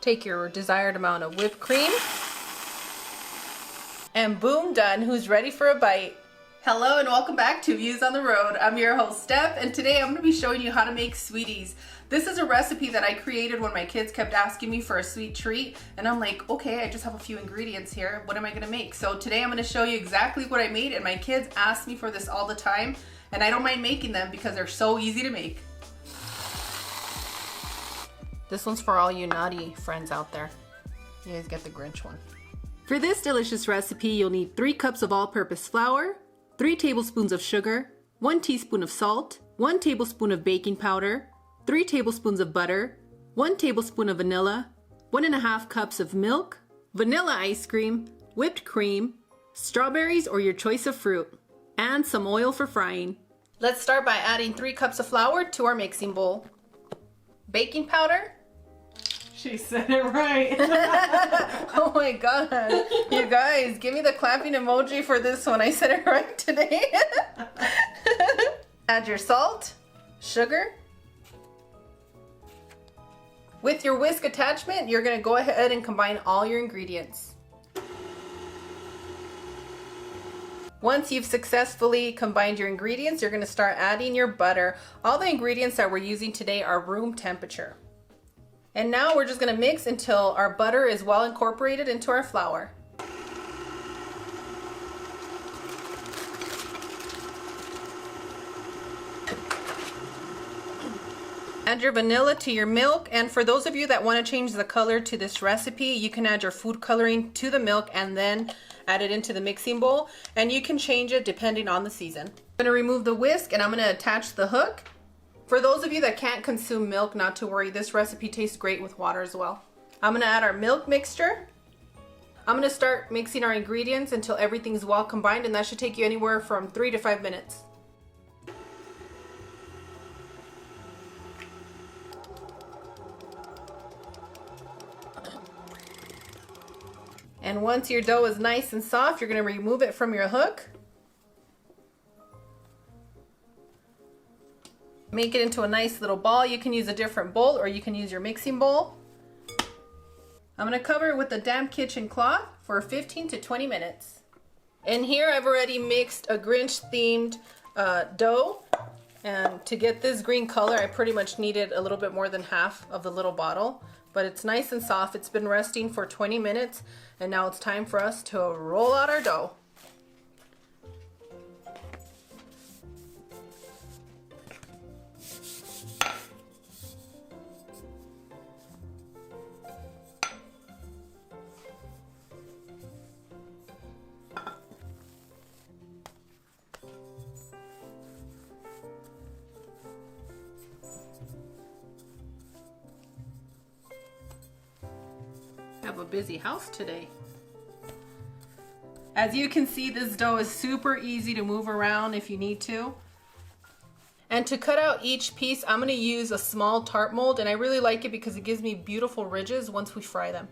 Take your desired amount of whipped cream. And boom, done. Who's ready for a bite? Hello and welcome back to Views on the Road. I'm your host, Steph, and today I'm going to be showing you how to make sweeties. This is a recipe that I created when my kids kept asking me for a sweet treat, and I'm like, okay, I just have a few ingredients here. What am I going to make? So today I'm going to show you exactly what I made, and my kids ask me for this all the time, and I don't mind making them because they're so easy to make. This one's for all you naughty friends out there. You guys get the Grinch one. For this delicious recipe, you'll need 3 cups of all-purpose flour, 3 tablespoons of sugar, 1 teaspoon of salt, 1 tablespoon of baking powder, 3 tablespoons of butter, 1 tablespoon of vanilla, 1.5 cups of milk, vanilla ice cream, whipped cream, strawberries or your choice of fruit, and some oil for frying. Let's start by adding 3 cups of flour to our mixing bowl. Baking powder. She said it right. Oh my god. You guys, give me the clapping emoji for this one. I said it right today. Add your salt, sugar. With your whisk attachment, you're going to go ahead and combine all your ingredients. Once you've successfully combined your ingredients, you're going to start adding your butter. All the ingredients that we're using today are room temperature. And now we're just going to mix until our butter is well incorporated into our flour. Add your vanilla to your milk, and for those of you that want to change the color to this recipe, you can add your food coloring to the milk and then add it into the mixing bowl, and you can change it depending on the season. I'm going to remove the whisk and I'm going to attach the hook. For those of you that can't consume milk, not to worry, this recipe tastes great with water as well. I'm going to add our milk mixture. I'm going to start mixing our ingredients until everything's well combined, and that should take you anywhere from 3 to 5 minutes. And once your dough is nice and soft, you're going to remove it from your hook. Make it into a nice little ball. You can use a different bowl or you can use your mixing bowl. I'm going to cover it with a damp kitchen cloth for 15 to 20 minutes. And here I've already mixed a Grinch themed dough. And to get this green color, I pretty much needed a little bit more than half of the little bottle. But it's nice and soft. It's been resting for 20 minutes. And now it's time for us to roll out our dough. Have a busy house today. As you can see, this dough is super easy to move around if you need to. And to cut out each piece, I'm going to use a small tart mold, and I really like it because it gives me beautiful ridges once we fry them.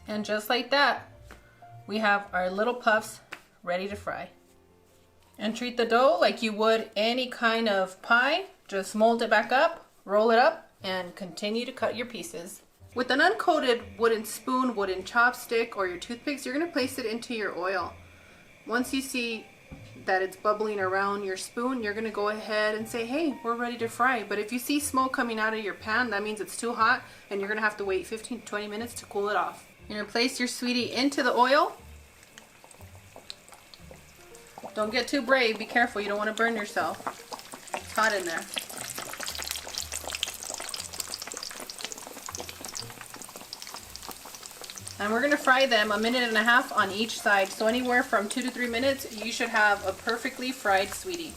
And just like that, we have our little puffs ready to fry. And treat the dough like you would any kind of pie. Just mold it back up, roll it up, and continue to cut your pieces. With an uncoated wooden spoon, wooden chopstick, or your toothpicks, you're going to place it into your oil. Once you see that it's bubbling around your spoon, you're going to go ahead and say, hey, we're ready to fry. But if you see smoke coming out of your pan, that means it's too hot, and you're going to have to wait 15 to 20 minutes to cool it off. You're going to place your sweetie into the oil. Don't get too brave. Be careful. You don't want to burn yourself. It's hot in there. And we're going to fry them 1.5 minutes on each side. So anywhere from 2 to 3 minutes, you should have a perfectly fried sweetie.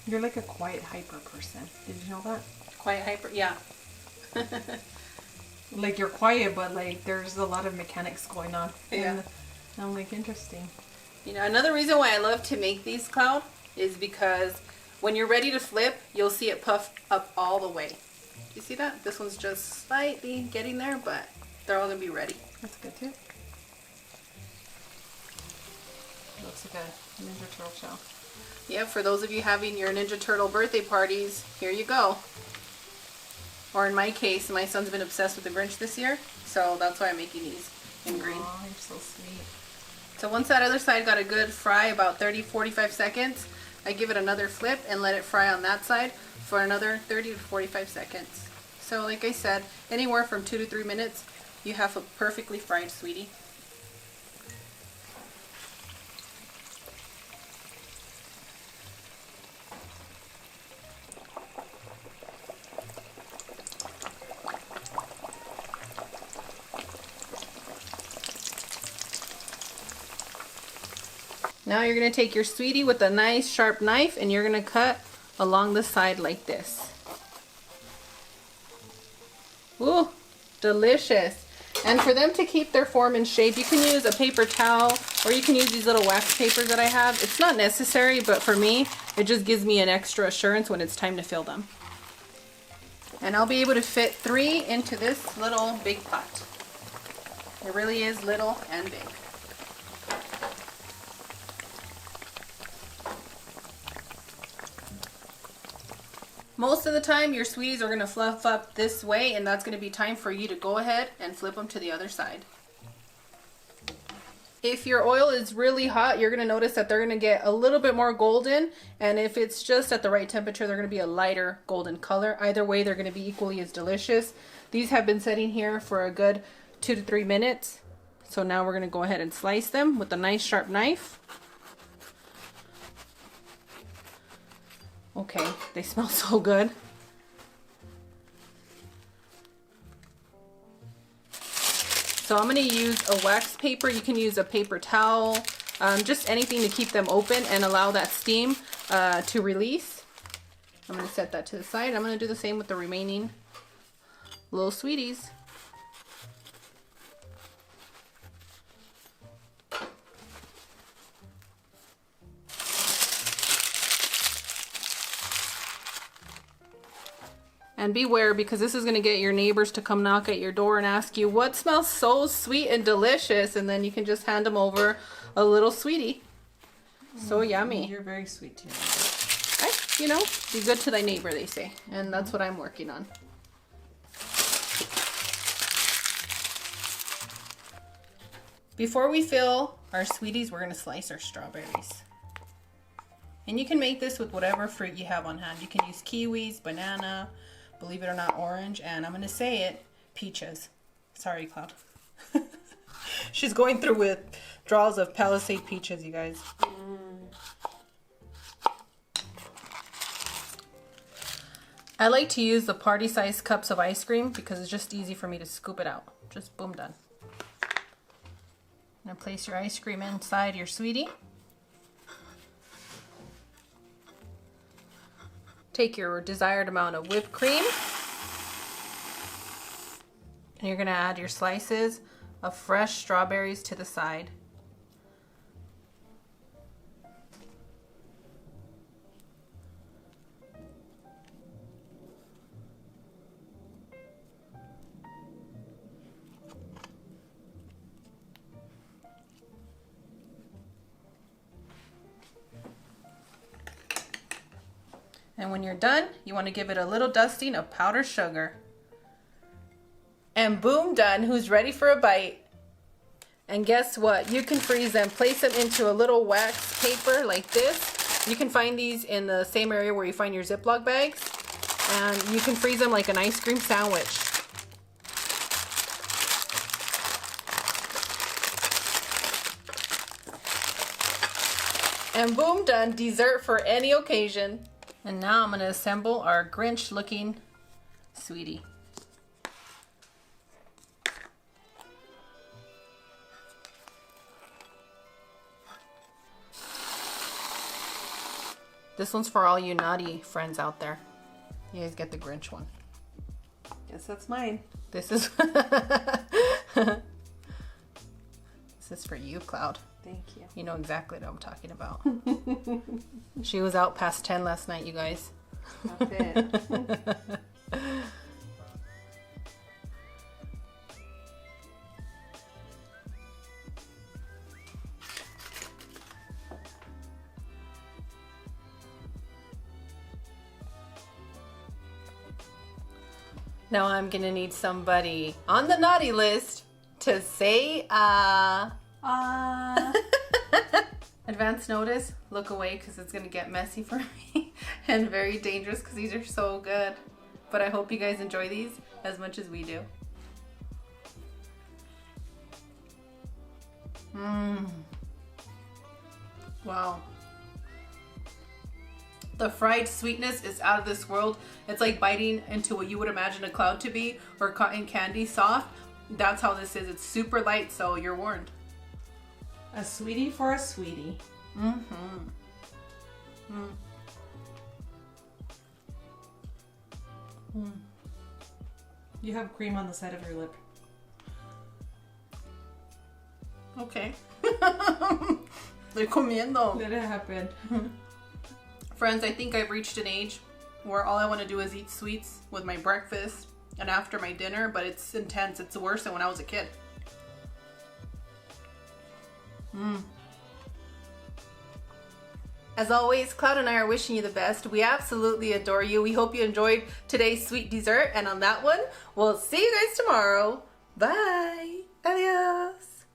You're like a quiet hyper person. Did you know that? Quiet hyper? Yeah. Like you're quiet, but like there's a lot of mechanics going on. Yeah. And I'm like, interesting. You know, another reason why I love to make these, Cloud, is because When you're ready to flip, you'll see it puff up all the way. You see that? This one's just slightly getting there, but they're all gonna be ready. That's good too. Looks like a Ninja Turtle shell. Yep, for those of you having your Ninja Turtle birthday parties, here you go. Or in my case, my son's been obsessed with the Grinch this year, so that's why I'm making these in green. Oh, you're so sweet. So once that other side got a good fry, about 30-45 seconds, I give it another flip and let it fry on that side for another 30 to 45 seconds. So like I said, anywhere from 2 to 3 minutes, you have a perfectly fried sweetie. Now you're going to take your sweetie with a nice sharp knife and you're going to cut along the side like this. Ooh, delicious. And for them to keep their form and shape, you can use a paper towel or you can use these little wax papers that I have. It's not necessary, but for me, it just gives me an extra assurance when it's time to fill them. And I'll be able to fit 3 into this little big pot. It really is little and big. Most of the time your sweeties are going to fluff up this way, and that's going to be time for you to go ahead and flip them to the other side. If your oil is really hot, you're going to notice that they're going to get a little bit more golden, and if it's just at the right temperature, they're going to be a lighter golden color. Either way, they're going to be equally as delicious. These have been sitting here for a good 2 to 3 minutes. So now we're going to go ahead and slice them with a nice sharp knife. Okay, they smell so good. So I'm going to use a wax paper. You can use a paper towel, just anything to keep them open and allow that steam to release. I'm going to set that to the side. I'm going to do the same with the remaining little sweeties. And beware, because this is going to get your neighbors to come knock at your door and ask you, what smells so sweet and delicious? And then you can just hand them over a little sweetie. So yummy. You're very sweet to your neighbor. You know, be good to thy neighbor, they say. And that's what I'm working on. Before we fill our sweeties, we're going to slice our strawberries. And you can make this with whatever fruit you have on hand. You can use kiwis, banana, believe it or not, orange, and I'm going to say it, peaches. Sorry, Cloud. She's going through withdrawals of Palisade peaches, you guys. I like to use the party-sized cups of ice cream because it's just easy for me to scoop it out. Just boom, done. Now place your ice cream inside your sweetie. Take your desired amount of whipped cream. And you're going to add your slices of fresh strawberries to the side. And when you're done, you want to give it a little dusting of powdered sugar. And boom, done. Who's ready for a bite? And guess what? You can freeze them. Place them into a little wax paper like this. You can find these in the same area where you find your Ziploc bags. And you can freeze them like an ice cream sandwich. And boom, done. Dessert for any occasion. And now I'm going to assemble our Grinch looking sweetie. This one's for all you naughty friends out there. You guys get the Grinch one. Guess that's mine. This is this is for you, Cloud. Thank you. You know exactly what I'm talking about. She was out past 10 last night, you guys. That's it. Now I'm gonna need somebody on the naughty list to say Advance notice, look away because it's gonna get messy for me and very dangerous because these are so good. But I hope you guys enjoy these as much as we do. Wow. The fried sweetness is out of this world. It's like biting into what you would imagine a cloud to be, or cotton candy, soft. That's how this is. It's super light, so you're warned. A sweetie for a sweetie. You have cream on the side of your lip. Okay. Estoy comiendo. Let it happen. Friends, I think I've reached an age where all I want to do is eat sweets with my breakfast and after my dinner, but it's intense. It's worse than when I was a kid. As always, Cloud and I are wishing you the best. We absolutely adore you. We hope you enjoyed today's sweet dessert. And on that one, we'll see you guys tomorrow. Bye. Adios.